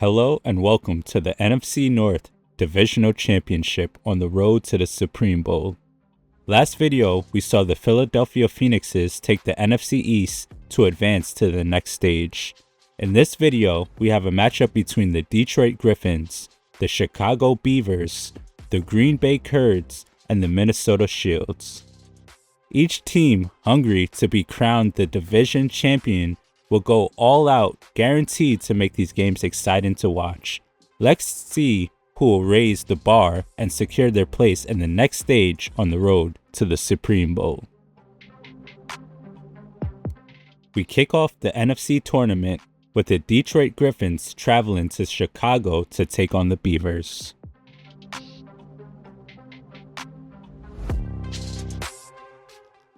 Hello and welcome to the NFC North Divisional Championship on the road to the Supreme Bowl. Last video, we saw the Philadelphia Phoenixes take the NFC East to advance to the next stage. In this video, we have a matchup between the Detroit Griffins, the Chicago Beavers, the Green Bay Curds, and the Minnesota Shields. Each team, hungry to be crowned the division champion, will go all out, guaranteed to make these games exciting to watch. Let's see who will raise the bar and secure their place in the next stage on the road to the Supreme Bowl. We kick off the NFC tournament with the Detroit Griffins traveling to Chicago to take on the Beavers.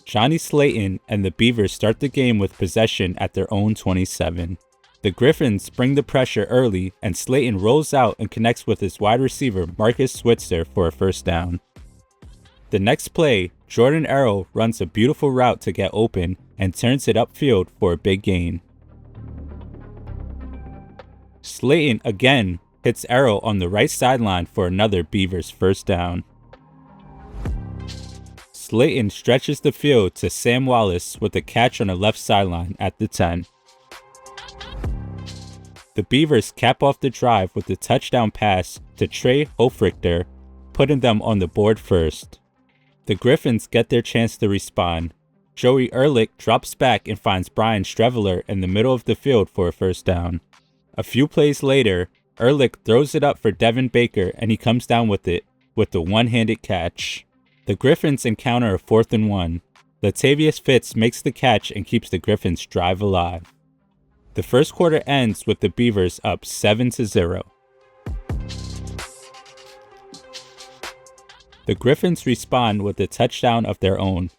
Johnny Slayton and the Beavers start the game with possession at their own 27. The Griffins bring the pressure early, and Slayton rolls out and connects with his wide receiver Marcus Switzer for a first down. The next play, Jordan Arrow runs a beautiful route to get open and turns it upfield for a big gain. Slayton again hits Arrow on the right sideline for another Beavers first down. Slayton stretches the field to Sam Wallace with a catch on the left sideline at the 10. The Beavers cap off the drive with a touchdown pass to Trey Hofrichter, putting them on the board first. The Griffins get their chance to respond. Joey Ehrlich drops back and finds Brian Streveler in the middle of the field for a first down. A few plays later, Ehrlich throws it up for Devin Baker and he comes down with it with a one-handed catch. The Griffins encounter a 4th and 1. Latavius Fitz makes the catch and keeps the Griffins' drive alive. The first quarter ends with the Beavers up 7-0. The Griffins respond with a touchdown of their own.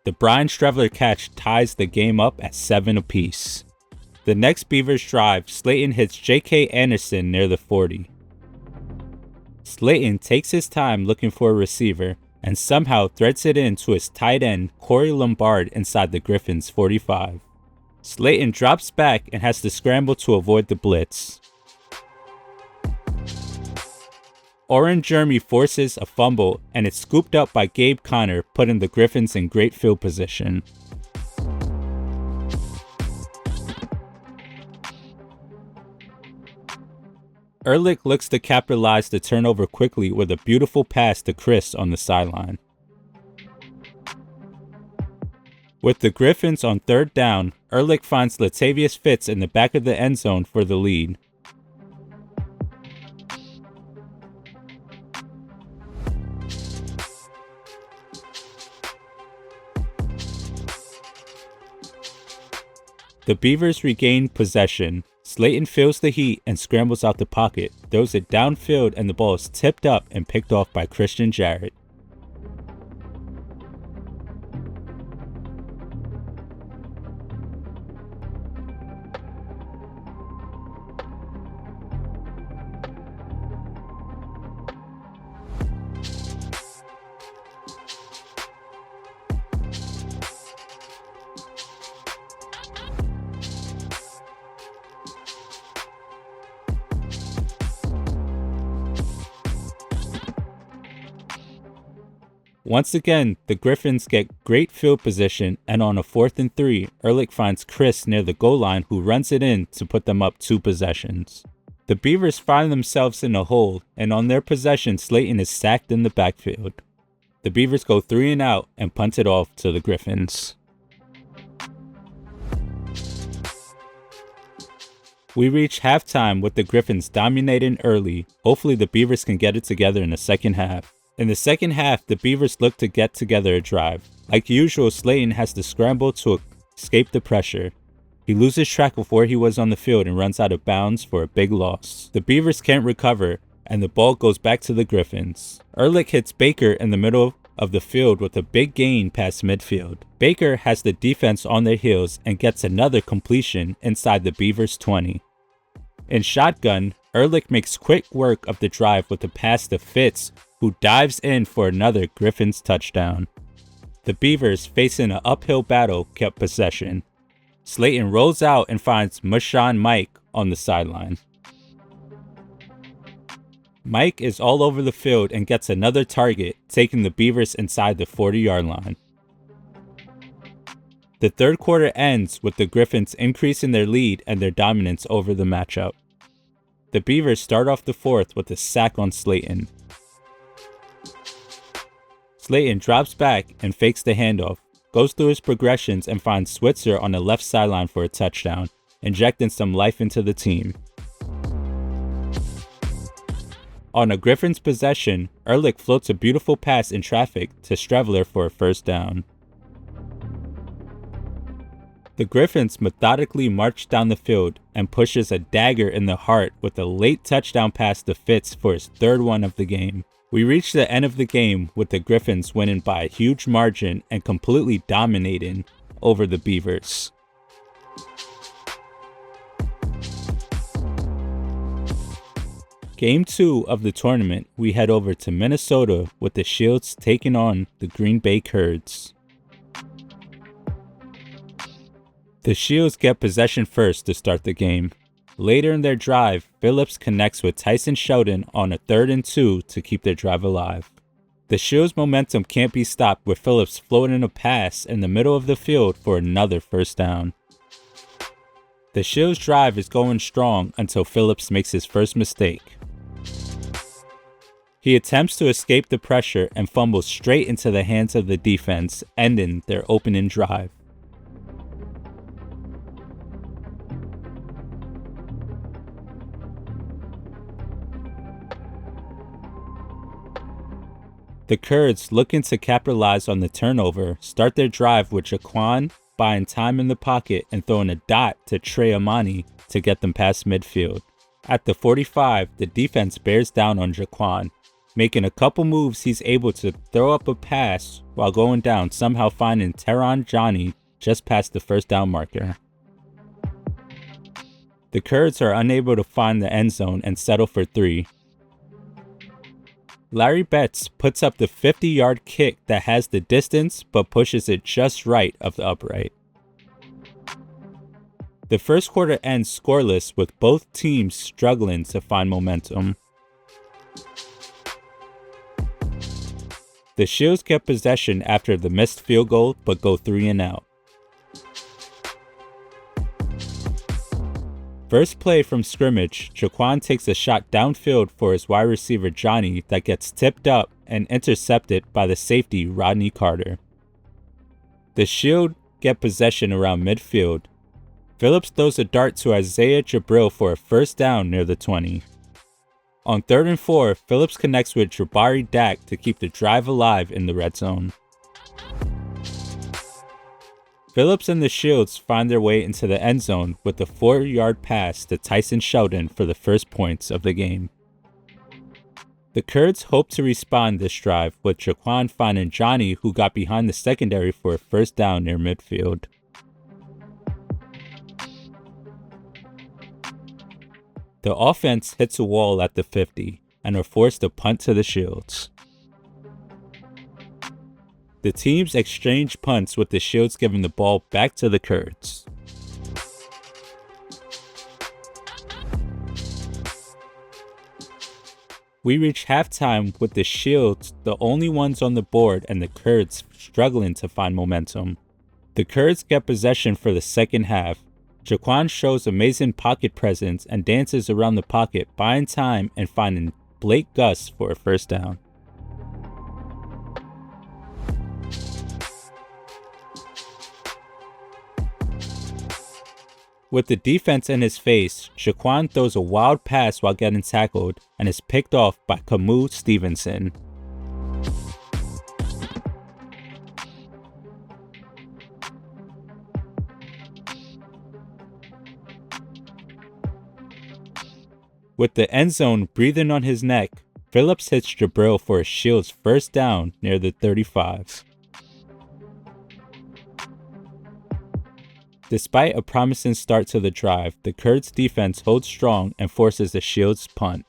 The Brian Streveler catch ties the game up at 7 apiece. The next Beavers drive, Slayton hits J.K. Anderson near the 40. Slayton takes his time looking for a receiver and somehow threads it in to his tight end Corey Lombard inside the Griffins' 45. Slayton drops back and has to scramble to avoid the blitz. Oren Jeremy forces a fumble and it's scooped up by Gabe Connor, putting the Griffins in great field position. Ehrlich looks to capitalize the turnover quickly with a beautiful pass to Chris on the sideline. With the Griffins on third down, Ehrlich finds Latavius Fitz in the back of the end zone for the lead. The Beavers regain possession. Slayton feels the heat and scrambles out the pocket, throws it downfield, and the ball is tipped up and picked off by Christian Jarrett. Once again, the Griffins get great field position, and on a 4th and 3, Ehrlich finds Chris near the goal line who runs it in to put them up 2 possessions. The Beavers find themselves in a hole, and on their possession, Slayton is sacked in the backfield. The Beavers go 3 and out and punt it off to the Griffins. We reach halftime with the Griffins dominating early. Hopefully the Beavers can get it together in the second half. In the second half, the Beavers look to get together a drive. Like usual, Slayton has to scramble to escape the pressure. He loses track of where he was on the field and runs out of bounds for a big loss. The Beavers can't recover, and the ball goes back to the Griffins. Ehrlich hits Baker in the middle of the field with a big gain past midfield. Baker has the defense on their heels and gets another completion inside the Beavers' 20. In shotgun, Ehrlich makes quick work of the drive with a pass to Fitz, who dives in for another Griffins touchdown. The Beavers, facing an uphill battle, kept possession. Slayton rolls out and finds Mushon Mike on the sideline. Mike is all over the field and gets another target, taking the Beavers inside the 40-yard line. The third quarter ends with the Griffins increasing their lead and their dominance over the matchup. The Beavers start off the fourth with a sack on Slayton. Slayton drops back and fakes the handoff, goes through his progressions and finds Switzer on the left sideline for a touchdown, injecting some life into the team. On a Griffins possession, Ehrlich floats a beautiful pass in traffic to Streveler for a first down. The Griffins methodically march down the field and pushes a dagger in the heart with a late touchdown pass to Fitz for his third one of the game. We reach the end of the game with the Griffins winning by a huge margin and completely dominating over the Beavers. Game 2 of the tournament, we head over to Minnesota with the Shields taking on the Green Bay Curds. The Shields get possession first to start the game. Later in their drive, Phillips connects with Tyson Sheldon on a 3rd and 2 to keep their drive alive. The Shields' momentum can't be stopped with Phillips floating a pass in the middle of the field for another first down. The Shields' drive is going strong until Phillips makes his first mistake. He attempts to escape the pressure and fumbles straight into the hands of the defense, ending their opening drive. The Curds, looking to capitalize on the turnover, start their drive with Jaquan buying time in the pocket and throwing a dot to Trey Amani to get them past midfield. At the 45, the defense bears down on Jaquan. Making a couple moves, he's able to throw up a pass while going down, somehow finding Teron Johnny just past the first down marker. The Curds are unable to find the end zone and settle for 3. Larry Betts puts up the 50-yard kick that has the distance but pushes it just right of the upright. The first quarter ends scoreless with both teams struggling to find momentum. The Shields get possession after the missed field goal but go 3 and out. First play from scrimmage, Jaquan takes a shot downfield for his wide receiver Johnny that gets tipped up and intercepted by the safety Rodney Carter. The Shield get possession around midfield. Phillips throws a dart to Isaiah Jabril for a first down near the 20. On 3rd and 4, Phillips connects with Jabari Dak to keep the drive alive in the red zone. Phillips and the Shields find their way into the end zone with a 4-yard pass to Tyson Sheldon for the first points of the game. The Curds hope to respond this drive with Jaquan finding Johnny, who got behind the secondary for a first down near midfield. The offense hits a wall at the 50 and are forced to punt to the Shields. The teams exchange punts with the Shields giving the ball back to the Curds. We reach halftime with the Shields the only ones on the board and the Curds struggling to find momentum. The Curds get possession for the second half. Jaquan shows amazing pocket presence and dances around the pocket, buying time and finding Blake Gus for a first down. With the defense in his face, Jaquan throws a wild pass while getting tackled and is picked off by Camus Stevenson. With the end zone breathing on his neck, Phillips hits Jabril for a Shields first down near the 35. Despite a promising start to the drive, the Curds defense holds strong and forces the Shields punt.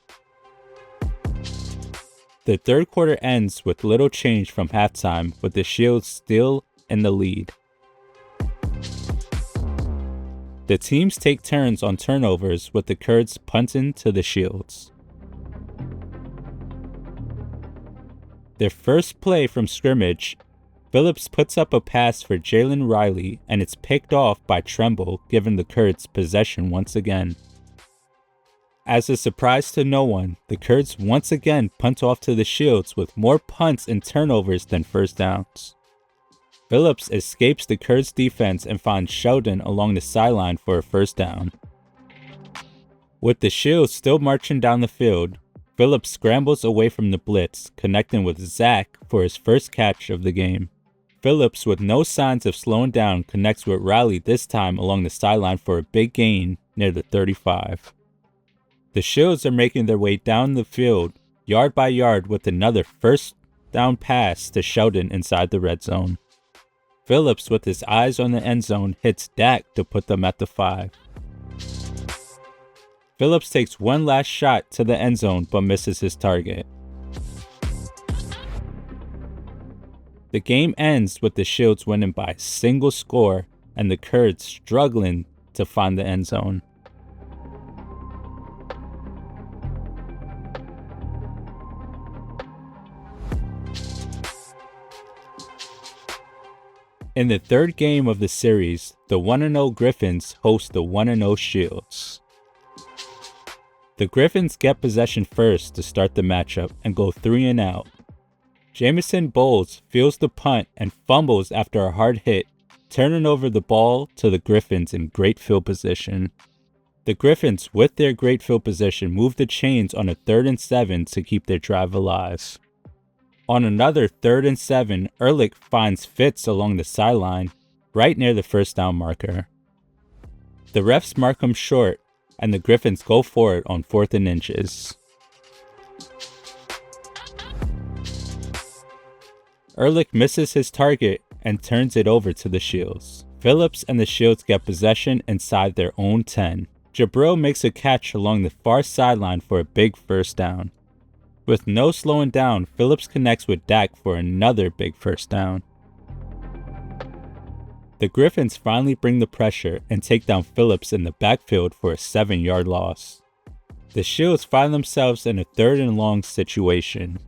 The third quarter ends with little change from halftime, with the Shields still in the lead. The teams take turns on turnovers, with the Curds punting to the Shields. Their first play from scrimmage, Phillips puts up a pass for Jalen Riley and it's picked off by Tremble, giving the Curds possession once again. As a surprise to no one, the Curds once again punt off to the Shields with more punts and turnovers than first downs. Phillips escapes the Curds defense and finds Sheldon along the sideline for a first down. With the Shields still marching down the field, Phillips scrambles away from the blitz, connecting with Zach for his first catch of the game. Phillips, with no signs of slowing down, connects with Riley this time along the sideline for a big gain near the 35. The Shields are making their way down the field, yard by yard, with another first down pass to Sheldon inside the red zone. Phillips, with his eyes on the end zone, hits Dak to put them at the 5. Phillips takes one last shot to the end zone but misses his target. The game ends with the Shields winning by a single score and the Curds struggling to find the end zone. In the third game of the series, the 1-0 Griffins host the 1-0 Shields. The Griffins get possession first to start the matchup and go 3 and out. Jamison Bowles fields the punt and fumbles after a hard hit, turning over the ball to the Griffins in great field position. The Griffins, with their great field position, move the chains on a 3rd and 7 to keep their drive alive. On another 3rd and 7, Ehrlich finds Fitz along the sideline, right near the first down marker. The refs mark him short, and the Griffins go for it on 4th and inches. Ehrlich misses his target and turns it over to the Shields. Phillips and the Shields get possession inside their own 10. Jabril makes a catch along the far sideline for a big first down. With no slowing down, Phillips connects with Dak for another big first down. The Griffins finally bring the pressure and take down Phillips in the backfield for a 7-yard loss. The Shields find themselves in a 3rd and long situation.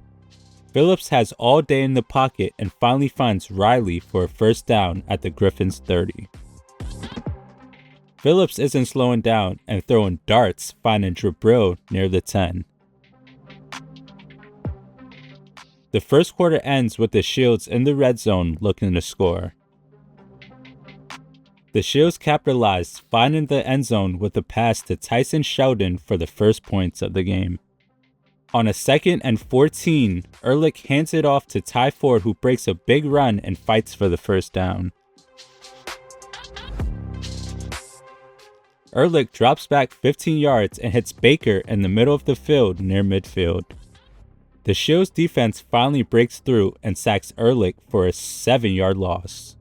Phillips has all day in the pocket and finally finds Riley for a first down at the Griffins' 30. Phillips isn't slowing down and throwing darts, finding Jabril near the 10. The first quarter ends with the Shields in the red zone looking to score. The Shields capitalized, finding the end zone with a pass to Tyson Sheldon for the first points of the game. On a 2nd and 14, Ehrlich hands it off to Ty Ford, who breaks a big run and fights for the first down. Ehrlich drops back 15 yards and hits Baker in the middle of the field near midfield. The Shields defense finally breaks through and sacks Ehrlich for a 7-yard loss.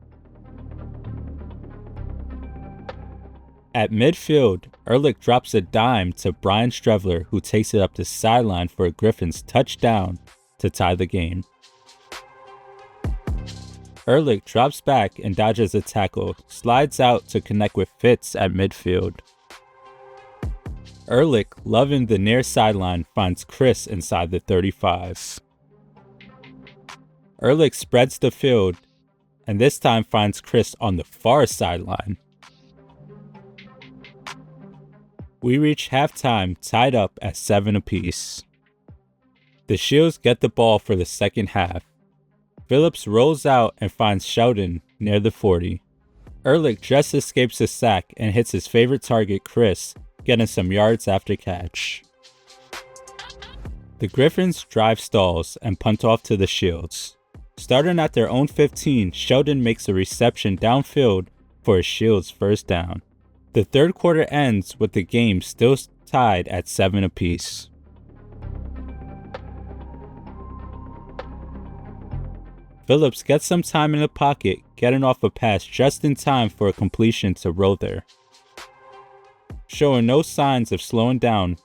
At midfield, Ehrlich drops a dime to Brian Strevler, who takes it up the sideline for a Griffins touchdown to tie the game. Ehrlich drops back and dodges a tackle, slides out to connect with Fitz at midfield. Ehrlich, loving the near sideline, finds Chris inside the 35. Ehrlich spreads the field, and this time finds Chris on the far sideline. We reach halftime tied up at 7 apiece. The Shields get the ball for the second half. Phillips rolls out and finds Sheldon near the 40. Ehrlich just escapes a sack and hits his favorite target, Chris, getting some yards after catch. The Griffins drive stalls and punt off to the Shields. Starting at their own 15, Sheldon makes a reception downfield for a Shields first down. The third quarter ends with the game still tied at 7 apiece. Phillips gets some time in the pocket, getting off a pass just in time for a completion to Rother. Showing no signs of slowing down,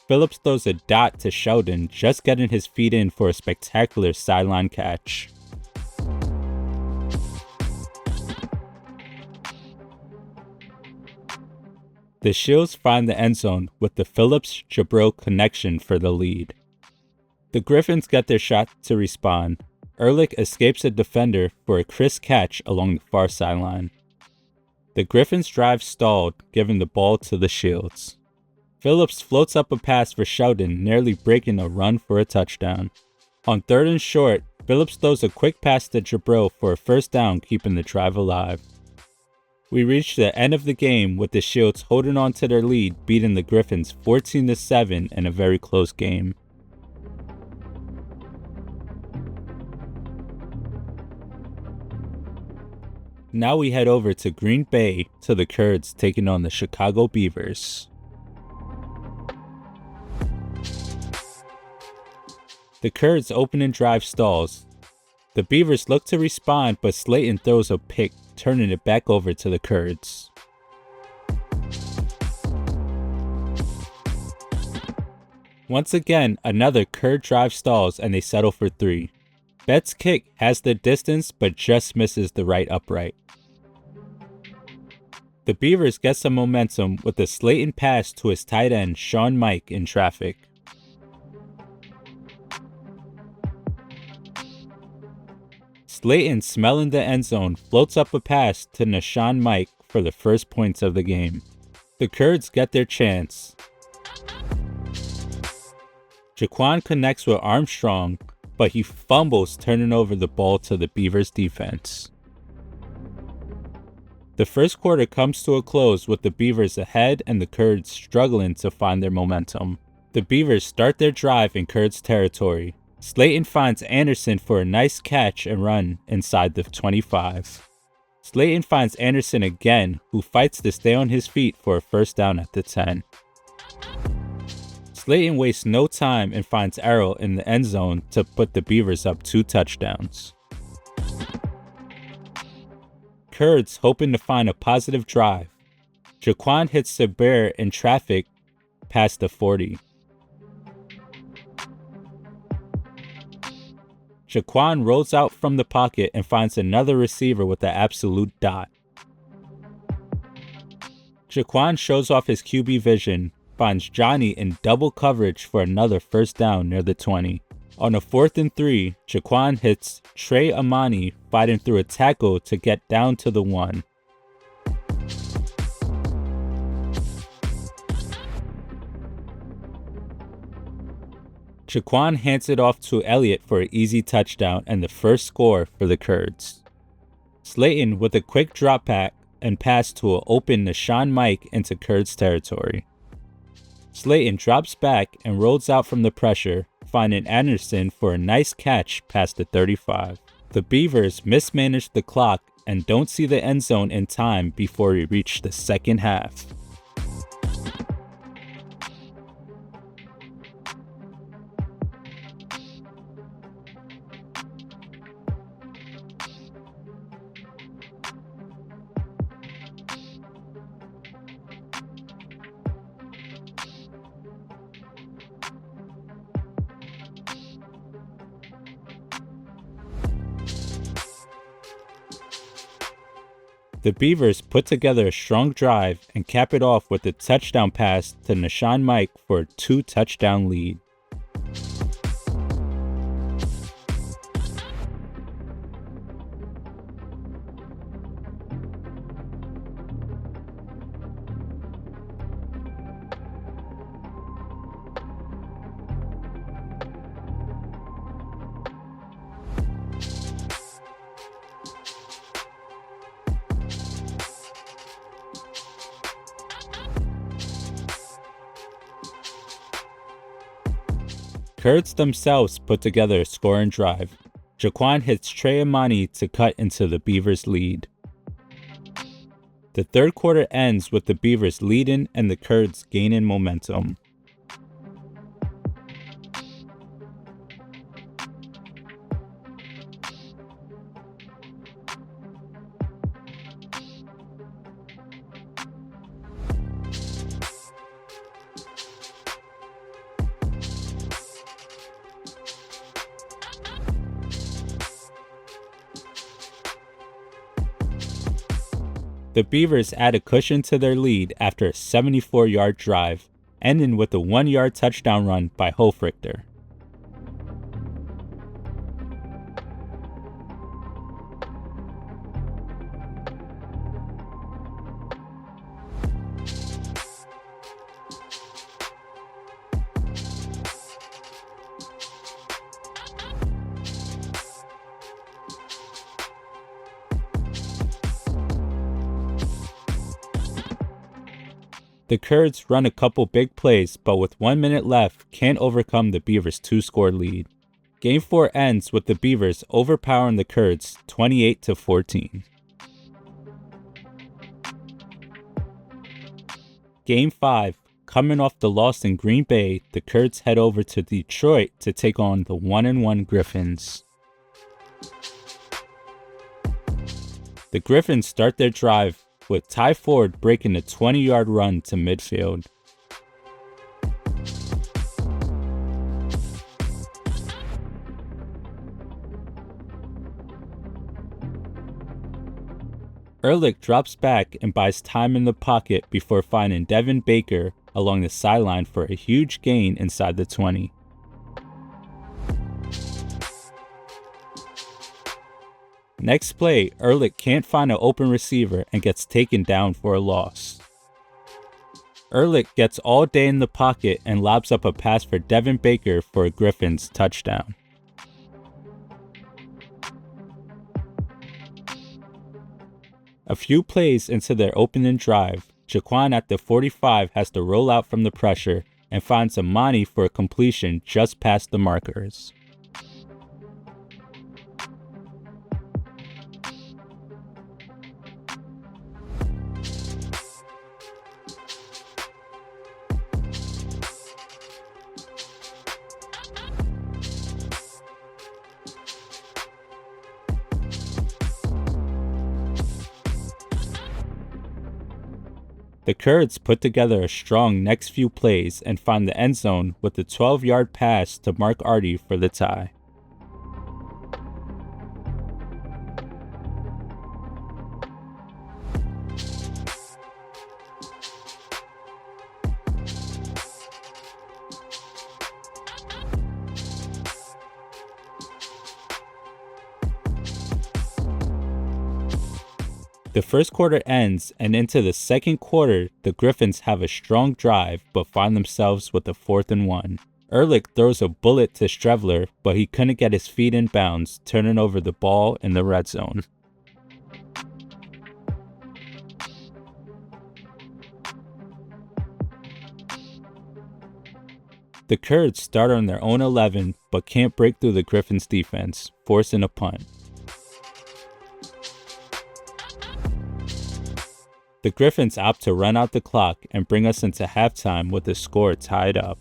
Phillips throws a dot to Sheldon, just getting his feet in for a spectacular sideline catch. The Shields find the end zone with the Phillips-Jabril connection for the lead. The Griffins get their shot to respawn. Ehrlich escapes a defender for a crisp catch along the far sideline. The Griffins' drive stalled, giving the ball to the Shields. Phillips floats up a pass for Sheldon, nearly breaking a run for a touchdown. On 3rd and short, Phillips throws a quick pass to Jabril for a first down, keeping the drive alive. We reach the end of the game with the Shields holding on to their lead, beating the Griffins 14-7 in a very close game. Now we head over to Green Bay to the Kurds taking on the Chicago Beavers. The Kurds' opening drive stalls. The Beavers look to respond, but Slayton throws a pick, turning it back over to the Kurds. Once again, another Kurd drive stalls and they settle for 3. Bet's kick has the distance but just misses the right upright. The Beavers get some momentum with a Slayton pass to his tight end Sean Mike in traffic. Slayton, smelling the end zone, floats up a pass to Nashawn Mike for the first points of the game. The Kurds get their chance. Jaquan connects with Armstrong, but he fumbles, turning over the ball to the Beavers defense. The first quarter comes to a close with the Beavers ahead and the Kurds struggling to find their momentum. The Beavers start their drive in Kurds territory. Slayton finds Anderson for a nice catch and run inside the 25. Slayton finds Anderson again, who fights to stay on his feet for a first down at the 10. Slayton wastes no time and finds Errol in the end zone to put the Beavers up 2 touchdowns. Kurds hoping to find a positive drive. Jaquan hits Sabir in traffic past the 40. Jaquan rolls out from the pocket and finds another receiver with the absolute dot. Jaquan shows off his QB vision, finds Johnny in double coverage for another first down near the 20. On a 4th and 3, Jaquan hits Trey Amani fighting through a tackle to get down to the 1. Jaquan hands it off to Elliott for an easy touchdown and the first score for the Kurds. Slayton with a quick drop back and pass to an open Nashawn Mike into Kurds territory. Slayton drops back and rolls out from the pressure, finding Anderson for a nice catch past the 35. The Beavers mismanage the clock and don't see the end zone in time before we reach the second half. The Beavers put together a strong drive and cap it off with a touchdown pass to Nashawn Mike for a 2-touchdown lead. Kurds themselves put together a scoring drive. Jaquan hits Trey Amani to cut into the Beavers' lead. The third quarter ends with the Beavers leading and the Kurds gaining momentum. The Beavers add a cushion to their lead after a 74-yard drive, ending with a 1-yard touchdown run by Hofrichter. The Kurds run a couple big plays, but with 1 minute left, can't overcome the Beavers' 2-score lead. Game 4 ends with the Beavers overpowering the Kurds 28-14. Game 5. Coming off the loss in Green Bay, the Kurds head over to Detroit to take on the 1-1 Griffins. The Griffins start their drive with Ty Ford breaking a 20-yard run to midfield. Ehrlich drops back and buys time in the pocket before finding Devin Baker along the sideline for a huge gain inside the 20. Next play, Ehrlich can't find an open receiver and gets taken down for a loss. Ehrlich gets all day in the pocket and lobs up a pass for Devin Baker for a Griffins touchdown. A few plays into their opening drive, Jaquan at the 45 has to roll out from the pressure and finds Amani for a completion just past the markers. The Kurds put together a strong next few plays and find the end zone with a 12-yard pass to Mark Arty for the tie. The first quarter ends, and into the second quarter, the Griffins have a strong drive, but find themselves with a 4th and 1. Ehrlich throws a bullet to Strevler, but he couldn't get his feet in bounds, turning over the ball in the red zone. The Kurds start on their own 11, but can't break through the Griffins' defense, forcing a punt. The Griffins opt to run out the clock and bring us into halftime with the score tied up.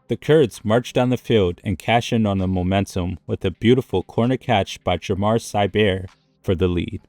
The Kurds march down the field and cash in on the momentum with a beautiful corner catch by Jamar Cyber for the lead.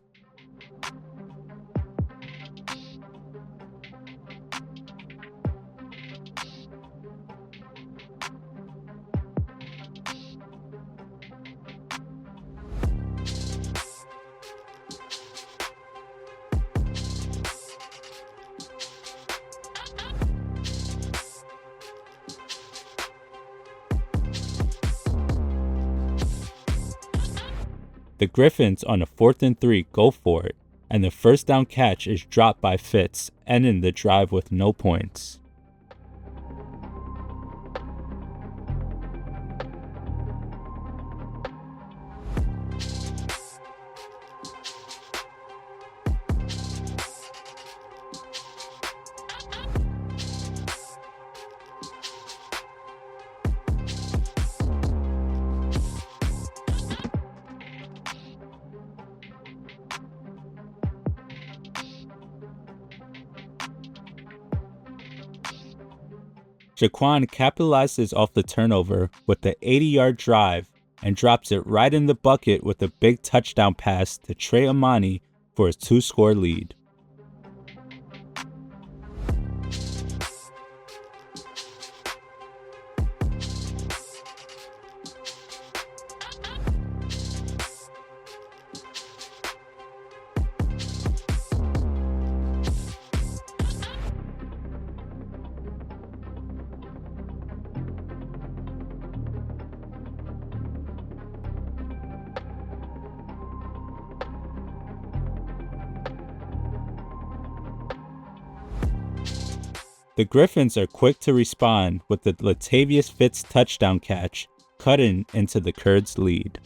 The Griffins on a 4th and 3 go for it, and the first down catch is dropped by Fitz, ending the drive with no points. Jaquan capitalizes off the turnover with the 80-yard drive and drops it right in the bucket with a big touchdown pass to Trey Amani for his 2-score lead. The Griffins are quick to respond with the Latavius Fitz touchdown catch, cutting into the Curds' lead.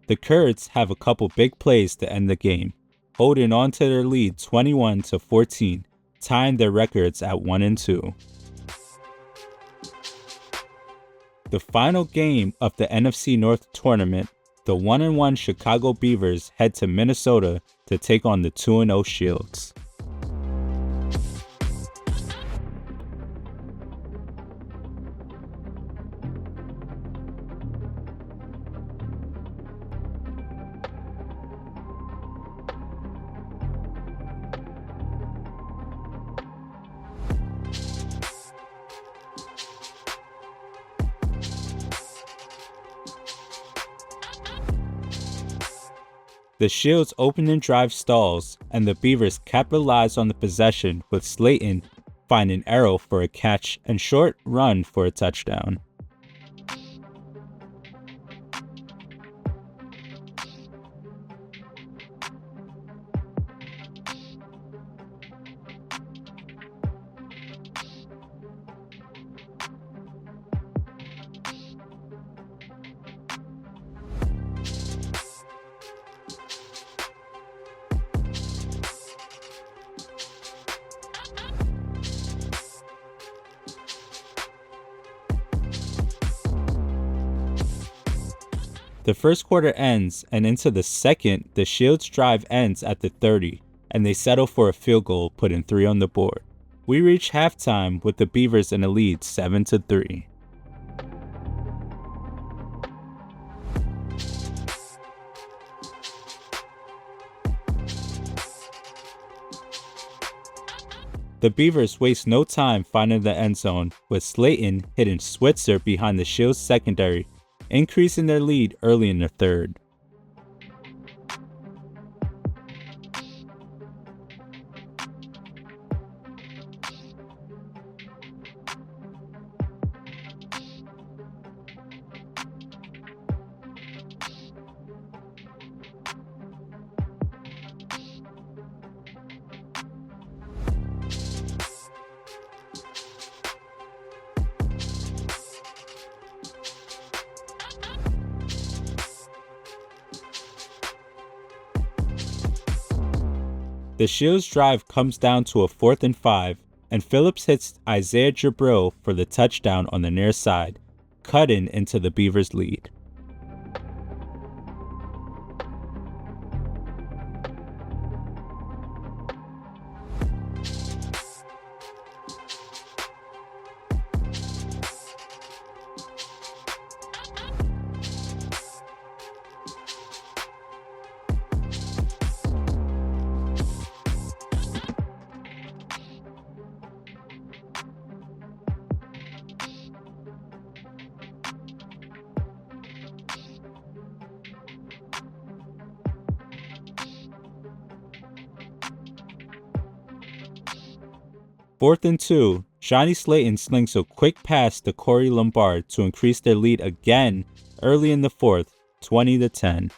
The Curds have a couple big plays to end the game, holding on to their lead 21-14, tying their records at 1-2. The final game of the NFC North tournament, the 1-1 Chicago Beavers head to Minnesota to take on the 2-0 Shields. The Shields' opening drive stalls, and the Beavers capitalize on the possession with Slayton finding Arrow for a catch and Short run for a touchdown. The first quarter ends, and into the second, the Shields' drive ends at the 30, and they settle for a field goal, putting 3 on the board. We reach halftime with the Beavers in a lead 7-3. The Beavers waste no time finding the end zone, with Slayton hitting Switzer behind the Shields secondary, increasing their lead early in the third. The Shields' drive comes down to a 4th and 5, and Phillips hits Isaiah Jabril for the touchdown on the near side, cutting into the Beavers' lead. Fourth and 2, Johnny Slayton slings a quick pass to Corey Lombard to increase their lead again early in the fourth, 20-10.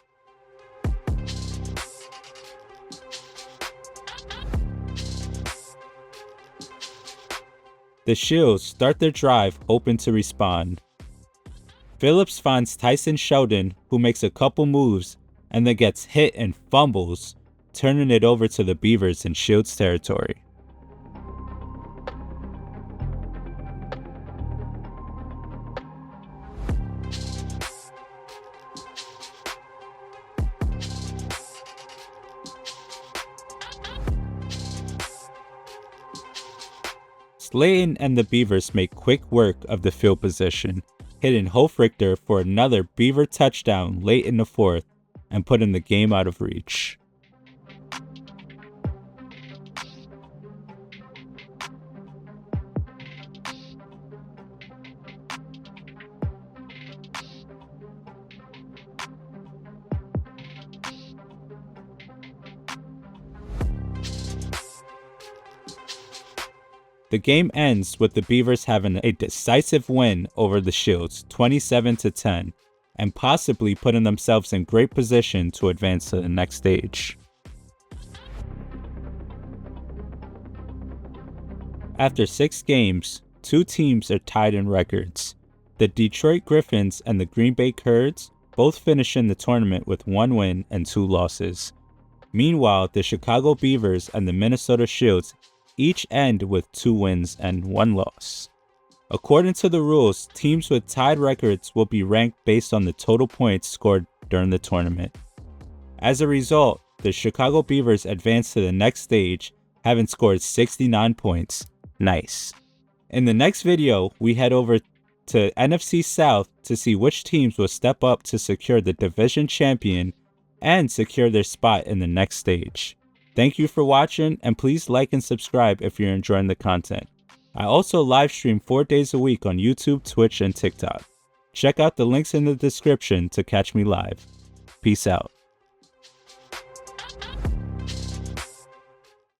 The Shields start their drive hoping to respond. Phillips finds Tyson Sheldon, who makes a couple moves and then gets hit and fumbles, turning it over to the Beavers in Shields territory. Slayton and the Beavers make quick work of the field position, hitting Hofrichter for another Beaver touchdown late in the fourth and putting the game out of reach. The game ends with the Beavers having a decisive win over the Shields, 27-10, and possibly putting themselves in great position to advance to the next stage. After 6 games, 2 teams are tied in records. The Detroit Griffins and the Green Bay Curds both finish in the tournament with 1 win and 2 losses. Meanwhile, the Chicago Beavers and the Minnesota Shields each end with 2 wins and 1 loss. According to the rules, teams with tied records will be ranked based on the total points scored during the tournament. As a result, the Chicago Beavers advance to the next stage, having scored 69 points. Nice. In the next video, we head over to NFC South to see which teams will step up to secure the division champion and secure their spot in the next stage. Thank you for watching, and please like and subscribe if you're enjoying the content. I also live stream 4 days a week on YouTube, Twitch, and TikTok. Check out the links in the description to catch me live. Peace out.